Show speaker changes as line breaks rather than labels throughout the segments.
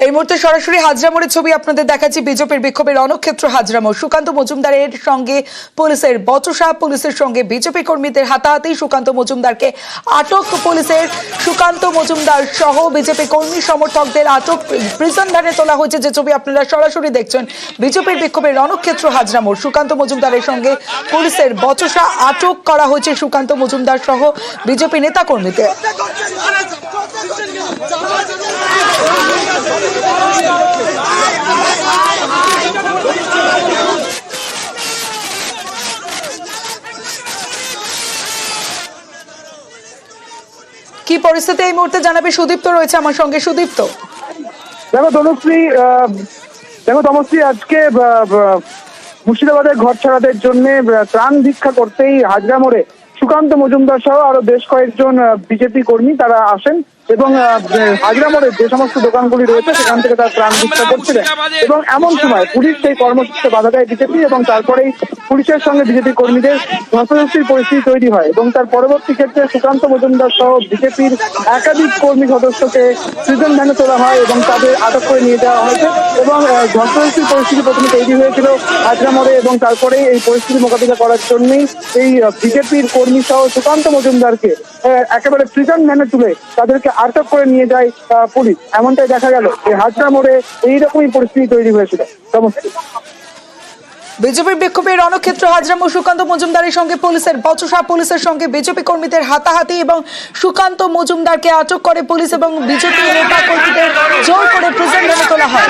এই মুহূর্তে সরাসরি হাজরা মোড়ের ছবি আপনাদের দেখাচ্ছি। বিজেপির বিক্ষোভের রণক্ষেত্র হাজরা মোড়। সুকান্ত মজুমদারের সঙ্গে পুলিশের বচসা, পুলিশের সঙ্গে বিজেপি কর্মীদের হাতাহাতি, সুকান্ত মজুমদারকে আটক পুলিশের। সুকান্ত মজুমদার সহ বিজেপি কর্মী সমর্থকদের আটক, প্রিজন ভ্যানে তোলা হয়েছে, যে ছবি আপনারা সরাসরি দেখছেন। বিজেপির বিক্ষোভের রণক্ষেত্র হাজরা মোড়। সুকান্ত মজুমদারের সঙ্গে পুলিশের বচসা, আটক করা হয়েছে সুকান্ত মজুমদার সহ বিজেপি নেতা কর্মীদের। কি পরিস্থিতি এই মুহূর্তে জানাবে সুদীপ্ত রয়েছে আমার সঙ্গে। সুদীপ্ত,
দেখো তমশ্রী, আজকে মুর্শিদাবাদের ঘর ছাড়াদের জন্য ত্রাণ ভিক্ষা করতেই হাজরা মোড়ে সুকান্ত মজুমদার সহ আরো বেশ কয়েকজন বিজেপি কর্মী তারা আসেন এবং হাজরা মোড়ে যে সমস্ত দোকানগুলি রয়েছে সেখান থেকে তারা ত্রাণ ভিক্ষা করছিলেন। এবং এমন সময় পুলিশ সেই কর্মসূচিতে বাধা দেয় বিজেপি, এবং তারপরেই পুলিশের সঙ্গে বিজেপি কর্মীদের ধস্তাধস্তির পরিস্থিতি তৈরি হয়। এবং তার পরবর্তী ক্ষেত্রে সুকান্ত মজুমদার সহ বিজেপির একাধিক কর্মী সদস্যকে প্রিজন ভ্যানে তোলা হয় এবং তাদের আটক করে নিয়ে যাওয়া হয়েছে। এবং ধস্তাধস্তির পরিস্থিতি প্রথমে তৈরি হয়েছিল হাজরা মোড়ে, এবং তারপরেই এই পরিস্থিতি মোকাবিলা করার জন্যই এই বিজেপির কর্মী সহ সুকান্ত মজুমদারকে একেবারে প্রিজন ভ্যানে তুলে তাদেরকে আটক করে নিয়ে যায় পুলিশ। এমনটাই দেখা গেল এই হাজরা মোড়ে এইরকমই পরিস্থিতি তৈরি হয়েছিল।
বিজেপির বিক্ষোভের রণক্ষেত্র হাজরা মোড়। সুকান্ত মজুমদারের সঙ্গে পুলিশের বচসা, পুলিশের সঙ্গে বিজেপি কর্মীদের হাতাহাতি এবং সুকান্ত মজুমদারকে আটক করে পুলিশ এবং বিজেপি নেতা কর্মীদের জোর করে প্রিজন ভ্যানে তোলা হয়।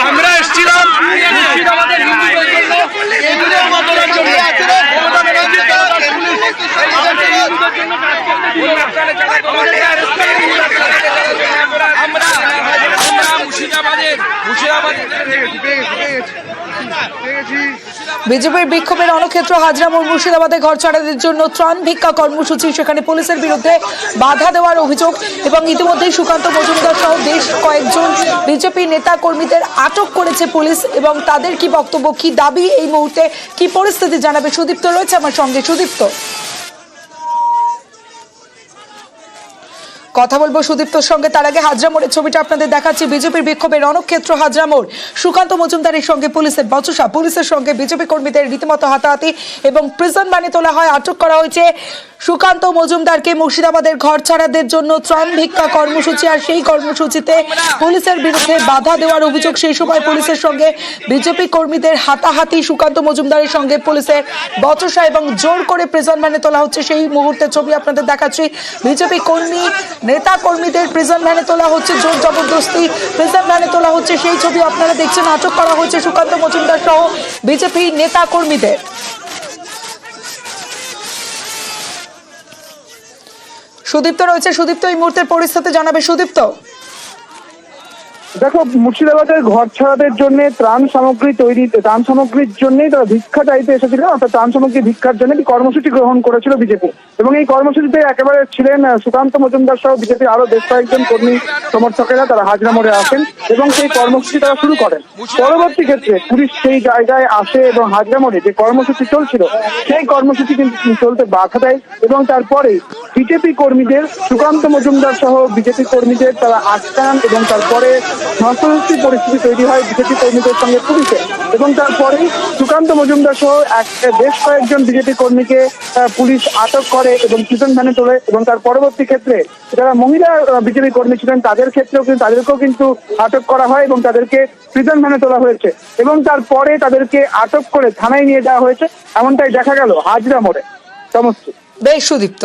আমরা এসেছিলাম মুর্শিদাবাদের হিন্দুদের জন্য, এগুলো আমাদের জন্য
বিজেপির বিক্ষোভের রণক্ষেত্র হাজরা মোড়। মুর্শিদাবাদে ঘর ছাড়াদের জন্য ত্রাণ ভিক্ষা কর্মসূচি, সেখানে পুলিশের বিরুদ্ধে বাধা দেওয়ার অভিযোগ এবং ইতিমধ্যেই সুকান্ত মজুমদার সহ বেশ কয়েকজন বিজেপি নেতা কর্মীদের আটক করেছে পুলিশ। এবং তাদের কি বক্তব্য, কি দাবি, এই মুহূর্তে কি পরিস্থিতি জানাবে সুদীপ্ত রয়েছে আমার সঙ্গে। সুদীপ্ত, কথা বলবো সুদীপ্তর সঙ্গে, তার আগে হাজরা মোড়ের ছবিটা আপনাদের দেখাচ্ছি। বিজেপির বিক্ষোভের রণক্ষেত্র হাজরা মোড়। সুকান্ত মজুমদারের সঙ্গে পুলিশের বচসা, পুলিশের সঙ্গে বিজেপি কর্মীদের রীতিমতো হাতাহাতি এবং প্রিজন ভ্যানে তোলা হয়। আটক করা হয়েছে সুকান্ত মজুমদারকে। মুর্শিদাবাদের ঘর ছাড়াদের জন্য ত্রাণ ভিক্ষা কর্মসূচি, আর সেই কর্মসূচিতে পুলিশের বিরুদ্ধে বাধা দেওয়ার অভিযোগ। সেই সময় পুলিশের সঙ্গে বিজেপি কর্মীদের হাতাহাতি, সুকান্ত মজুমদারের সঙ্গে পুলিশের বচসা এবং জোর করে প্রিজন ভ্যানে তোলা হচ্ছে। সেই মুহূর্তের ছবি আপনাদের দেখাচ্ছি। বিজেপি কর্মী নেতা কর্মীদের প্রিজন ভ্যানে তোলা হচ্ছে, জোর জবরদস্তি প্রিজন ভ্যানে তোলা হচ্ছে, সেই ছবি আপনারা দেখছেন। আটক করা হয়েছে সুকান্ত মজুমদার সহ বিজেপি নেতা কর্মীদের। সুদীপ্ত রয়েছে। সুদীপ্ত, এই মুহূর্তের পরিস্থিতি জানাবে। সুদীপ্ত,
দেখো, মুর্শিদাবাদের ঘর ছাড়াদের জন্য ত্রাণ সামগ্রীর জন্যই তারা ভিক্ষা চাইতে এসেছিল, অর্থাৎ ত্রাণ সামগ্রী ভিক্ষার জন্য একটি কর্মসূচি গ্রহণ করেছিল বিজেপি। এবং এই কর্মসূচিতে একেবারে ছিলেন সুকান্ত মজুমদার সহ বিজেপির আরো বেশ কয়েকজন কর্মী সমর্থকেরা। তারা হাজরা মোড়ে আসেন এবং সেই কর্মসূচি তারা শুরু করেন। পরবর্তী ক্ষেত্রে পুলিশ সেই জায়গায় আসে এবং হাজরা মোড়ে যে কর্মসূচি চলছিল সেই কর্মসূচি কিন্তু চলতে বাধা দেয় এবং তারপরে বিজেপি কর্মীদের, সুকান্ত মজুমদার সহ বিজেপি কর্মীদের তারা আটকান এবং তারপরে ধস্তাধস্তি পরিস্থিতি তৈরি হয় বিজেপি কর্মীদের সঙ্গে পুলিশের। এবং তারপরে সুকান্ত মজুমদার সহ বেশ কয়েকজন বিজেপি কর্মীকে পুলিশ আটক করে এবং প্রিজন ভ্যানে তোলে। এবং তার পরবর্তী ক্ষেত্রে যারা মহিলা বিজেপি কর্মী ছিলেন তাদেরকেও কিন্তু আটক করা হয় এবং তাদেরকে প্রিজন ভ্যানে তোলা হয়েছে এবং তারপরে তাদেরকে আটক করে থানায় নিয়ে যাওয়া হয়েছে। এমনটাই দেখা গেল হাজরা মোড়ে। সমস্ত
বেশ সুদীপ্ত।